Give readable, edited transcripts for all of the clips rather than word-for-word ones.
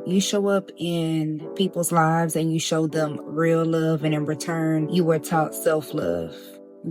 You show up in people's lives and you show them real love, and in return, you are taught self-love.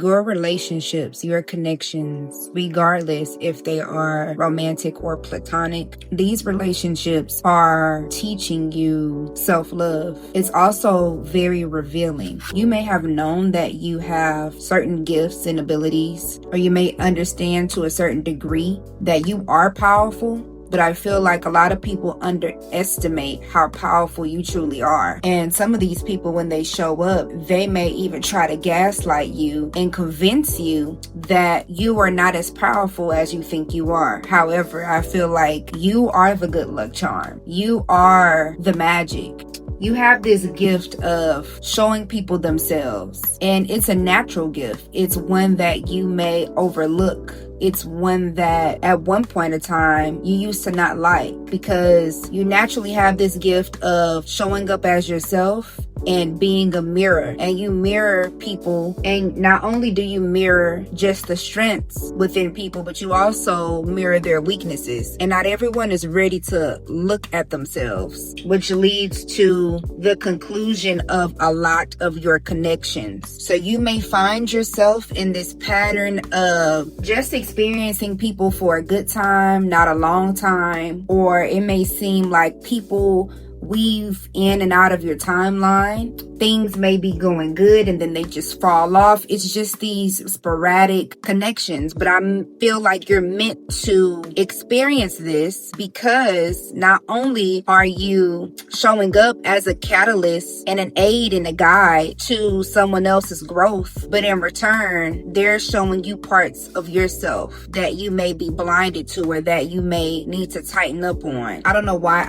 Your relationships, your connections, regardless if they are romantic or platonic, these relationships are teaching you self-love. It's also very revealing. You may have known that you have certain gifts and abilities, or you may understand to a certain degree that you are powerful. But I feel like a lot of people underestimate how powerful you truly are. And some of these people, when they show up, they may even try to gaslight you and convince you that you are not as powerful as you think you are. However, I feel like you are the good luck charm. You are the magic. You have this gift of showing people themselves, and it's a natural gift. It's one that you may overlook. It's one that at one point in time you used to not like, because you naturally have this gift of showing up as yourself and being a mirror, and you mirror people. And not only do you mirror just the strengths within people, but you also mirror their weaknesses. And not everyone is ready to look at themselves, which leads to the conclusion of a lot of your connections. So you may find yourself in this pattern of just experiencing people for a good time, not a long time, or it may seem like people weave in and out of your timeline. Things may be going good and then they just fall off. It's just these sporadic connections. But I feel like you're meant to experience this, because not only are you showing up as a catalyst and an aid and a guide to someone else's growth, but in return, they're showing you parts of yourself that you may be blinded to, or that you may need to tighten up on. I don't know why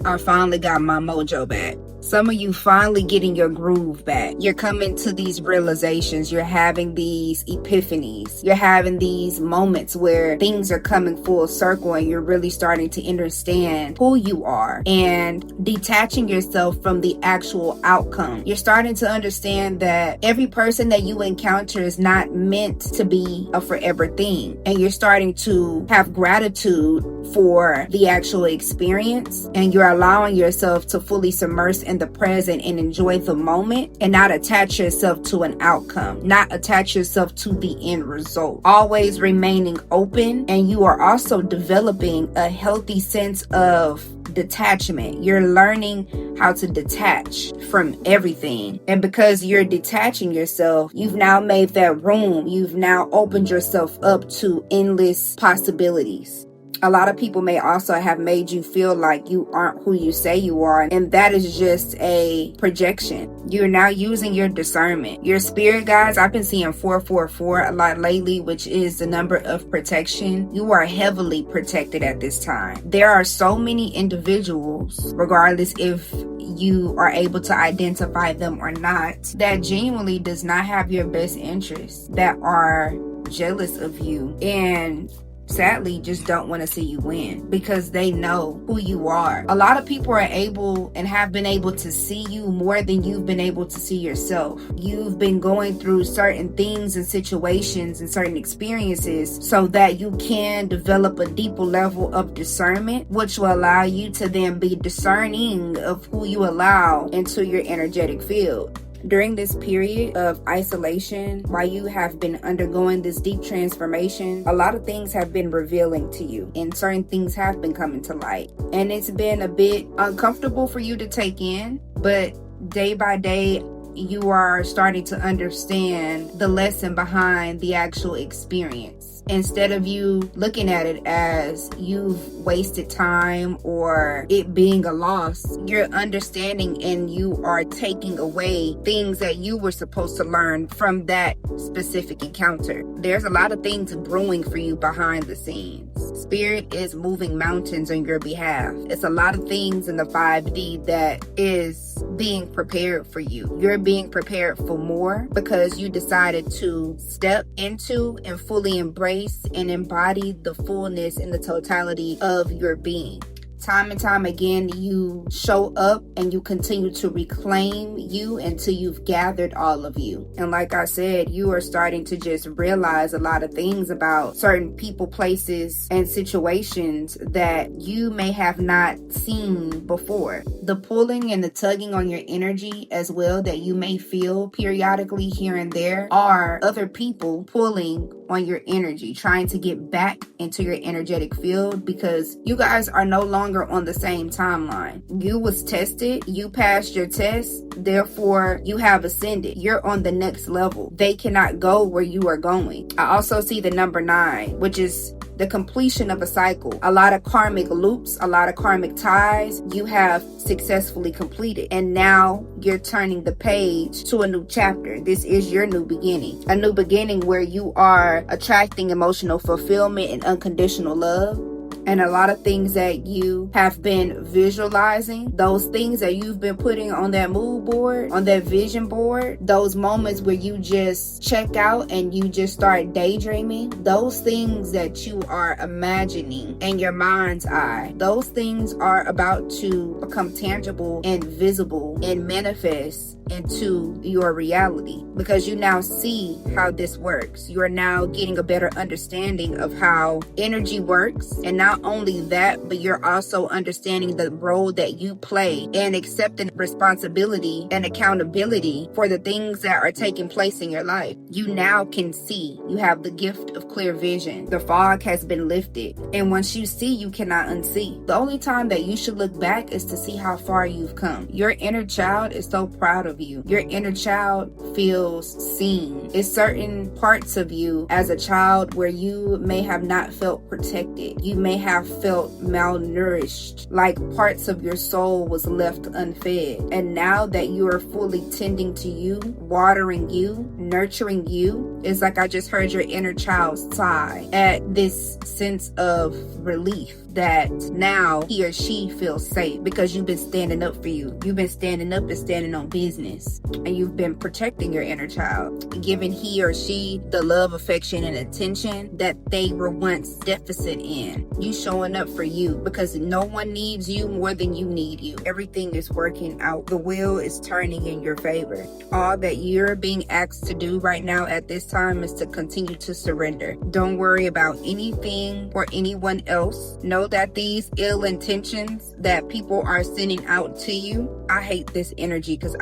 I finally got my mojo back. Some of you finally getting your groove back. You're coming to these realizations. You're having these epiphanies. You're having these moments where things are coming full circle, and you're really starting to understand who you are and detaching yourself from the actual outcome. You're starting to understand that every person that you encounter is not meant to be a forever thing. And you're starting to have gratitude for the actual experience, and you're allowing yourself to fully submerge in the present and enjoy the moment, and not attach yourself to an outcome, not attach yourself to the end result. Always remaining open, and you are also developing a healthy sense of detachment. You're learning how to detach from everything. And because you're detaching yourself, you've now made that room. You've now opened yourself up to endless possibilities. A lot of people may also have made you feel like you aren't who you say you are, and that is just a projection. You're now using your discernment. Your spirit guides, I've been seeing 444 a lot lately, which is the number of protection. You are heavily protected at this time. There are so many individuals, regardless if you are able to identify them or not, that genuinely does not have your best interests, that are jealous of you, and sadly just don't want to see you win, because they know who you are. A lot of people are able and have been able to see you more than you've been able to see yourself. You've been going through certain things and situations and certain experiences so that you can develop a deeper level of discernment, which will allow you to then be discerning of who you allow into your energetic field. During this period of isolation, while you have been undergoing this deep transformation, a lot of things have been revealing to you, and certain things have been coming to light. And it's been a bit uncomfortable for you to take in, but day by day, you are starting to understand the lesson behind the actual experience. Instead of you looking at it as you've wasted time or it being a loss, you're understanding and you are taking away things that you were supposed to learn from that specific encounter. There's a lot of things brewing for you behind the scenes. Spirit is moving mountains on your behalf. It's a lot of things in the 5D that is being prepared for you. You're being prepared for more because you decided to step into and fully embrace and embody the fullness and the totality of your being. Time and time again, you show up and you continue to reclaim you until you've gathered all of you. And like I said, you are starting to just realize a lot of things about certain people, places, and situations that you may have not seen before. The pulling and the tugging on your energy as well that you may feel periodically here and there are other people pulling on your energy, trying to get back into your energetic field, because you guys are no longer on the same timeline. You was tested, you passed your test, therefore you have ascended. You're on the next level. They cannot go where you are going. I also see the number 9, which is the completion of a cycle. A lot of karmic loops, a lot of karmic ties you have successfully completed. And now you're turning the page to a new chapter. This is your new beginning. A new beginning where you are attracting emotional fulfillment and unconditional love. And a lot of things that you have been visualizing, those things that you've been putting on that mood board, on that vision board, those moments where you just check out and you just start daydreaming, those things that you are imagining in your mind's eye, those things are about to become tangible and visible and manifest into your reality, because you now see how this works. You are now getting a better understanding of how energy works, and not only that, but you're also understanding the role that you play and accepting responsibility and accountability for the things that are taking place in your life. You now can see. You have the gift of clear vision. The fog has been lifted, and once you see, you cannot unsee. The only time that you should look back is to see how far you've come. Your inner child is so proud of you. Your inner child feels seen. It's certain parts of you as a child where you may have not felt protected. You may have felt malnourished, like parts of your soul was left unfed. And now that you are fully tending to you, watering you, nurturing you, it's like I just heard your inner child sigh at this sense of relief that now he or she feels safe, because you've been standing up for you. You've been standing up and standing on business, and you've been protecting your inner child, giving he or she the love, affection, and attention that they were once deficit in. You showing up for you, because no one needs you more than you need you. Everything is working out. The wheel is turning in your favor. All that you're being asked to do right now at this time is to continue to surrender. Don't worry about anything or anyone else. Know that these ill intentions that people are sending out to you, I hate this energy, because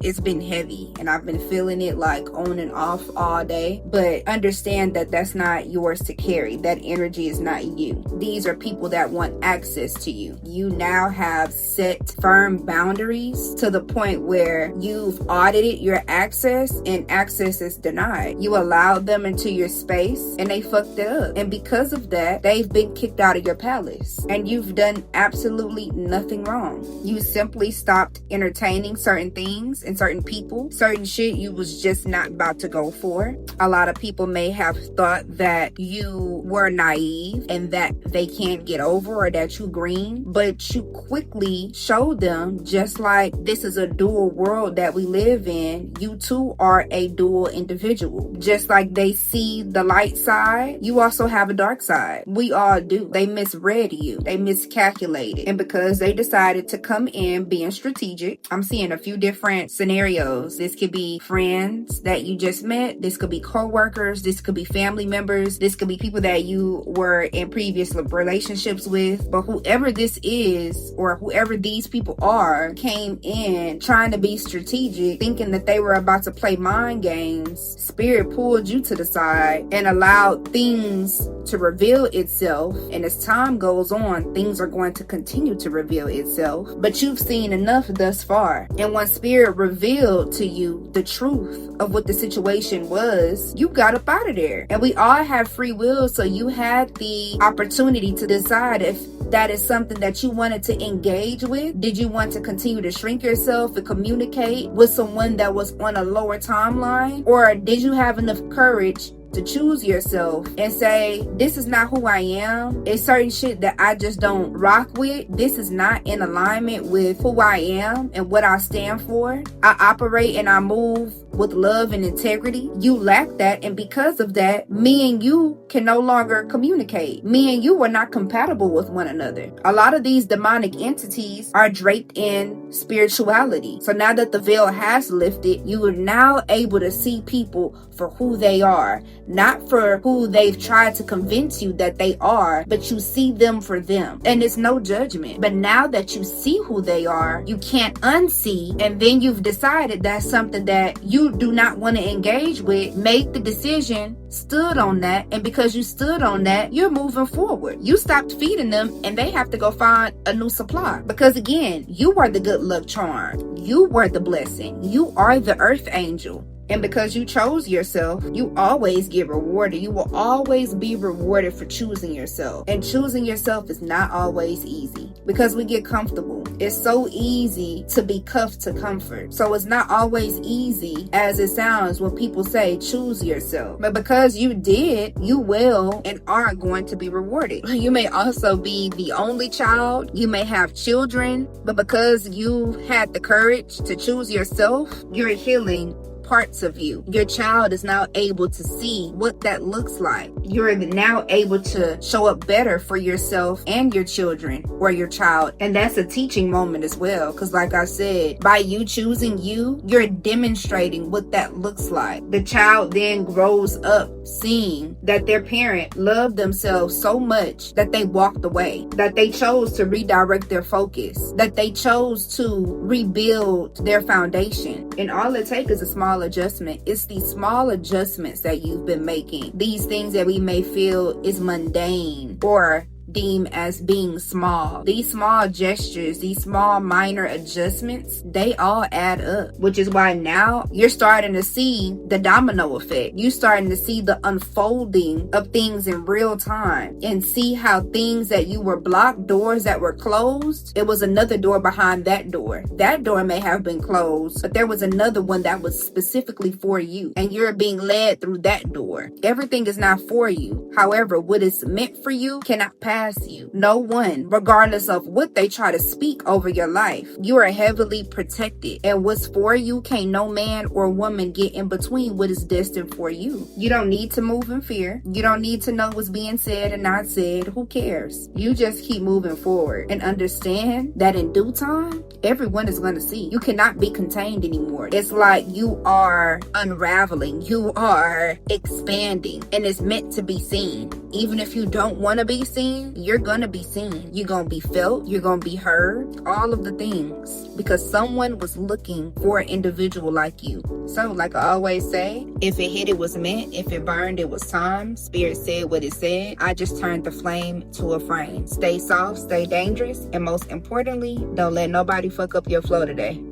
it's been heavy and I've been feeling it like on and off all day. But understand that that's not yours to carry. That energy is not you. These are people that want access to you. You now have set firm boundaries to the point where you've audited your access and access is denied. You allowed them into your space and they fucked it up. And because of that, they've been kicked out of your palace. And you've done absolutely nothing wrong. You simply stopped entertaining certain things and certain people, certain shit you was just not about to go for. A lot of people may have thought that you were naive and that they can't get over, or that you green, but you quickly showed them, just like this is a dual world that we live in, you too are a dual individual. Just like they see the light side, you also have a dark side. We all do. They misread you. They miscalculated. And because they decided to come in being strategic, I'm seeing a few different scenarios. This could be friends that you just met. This could be co-workers. This could be family members. This could be people that you were in previous relationships with. But whoever this is, or whoever these people are, came in trying to be strategic, thinking that they were about to play mind games. Spirit pulled you to the side and allowed things to reveal itself. And as time goes on, things are going to continue to reveal itself. But you've seen enough thus far. And when Spirit revealed to you the truth of what the situation was, you got up out of there. And we all have free will, so you had the opportunity to decide if that is something that you wanted to engage with. Did you want to continue to shrink yourself and communicate with someone that was on a lower timeline? Or did you have enough courage to choose yourself and say, this is not who I am. It's certain shit that I just don't rock with. This is not in alignment with who I am and what I stand for. I operate and I move with love and integrity. You lack that, and because of that, me and you can no longer communicate. Me and you are not compatible with one another. A lot of these demonic entities are draped in spirituality. So now that the veil has lifted, you are now able to see people for who they are, not for who they've tried to convince you that they are, but you see them for them. And it's no judgment. But now that you see who they are, you can't unsee, and then you've decided that's something that you do not want to engage with. Make the decision, stood on that, and because you stood on that, you're moving forward. You stopped feeding them and they have to go find a new supply, because again, you were the good luck charm. You were the blessing. You are the earth angel. And because you chose yourself, you always get rewarded. You will always be rewarded for choosing yourself. And choosing yourself is not always easy, because we get comfortable. It's so easy to be cuffed to comfort. So it's not always easy as it sounds when people say choose yourself. But because you did, you will and are going to be rewarded. You may also be the only child. You may have children. But because you had the courage to choose yourself, you're healing parts of you. Your child is now able to see what that looks like. You're now able to show up better for yourself and your children or your child. And that's a teaching moment as well. Because like I said, by you choosing you, you're demonstrating what that looks like. The child then grows up seeing that their parent loved themselves so much that they walked away, that they chose to redirect their focus, that they chose to rebuild their foundation. And all it takes is a small adjustment. It's these small adjustments that you've been making, these things that we may feel is mundane or deem as being small. These small gestures, these small minor adjustments, they all add up, which is why now you're starting to see the domino effect. You're starting to see the unfolding of things in real time and see how things that you were blocked, doors that were closed, it was another door behind that door. That door may have been closed, but there was another one that was specifically for you, and you're being led through that door. Everything is not for you. However, what is meant for you cannot pass you. No one, regardless of what they try to speak over your life, you are heavily protected, and what's for you can't no man or woman get in between what is destined for you. You don't need to move in fear. You don't need to know what's being said and not said. Who cares? You just keep moving forward and understand that in due time, everyone is going to see. You cannot be contained anymore. It's like you are unraveling. You are expanding, and it's meant to be seen. Even if you don't want to be seen, you're gonna be seen. You're gonna be felt. You're gonna be heard. All of the things, because someone was looking for an individual like you. So like I always say, if it hit, it was meant. If it burned, it was time. Spirit said what it said. I just turned the flame to a flame. Stay soft, stay dangerous, and most importantly, don't let nobody fuck up your flow today.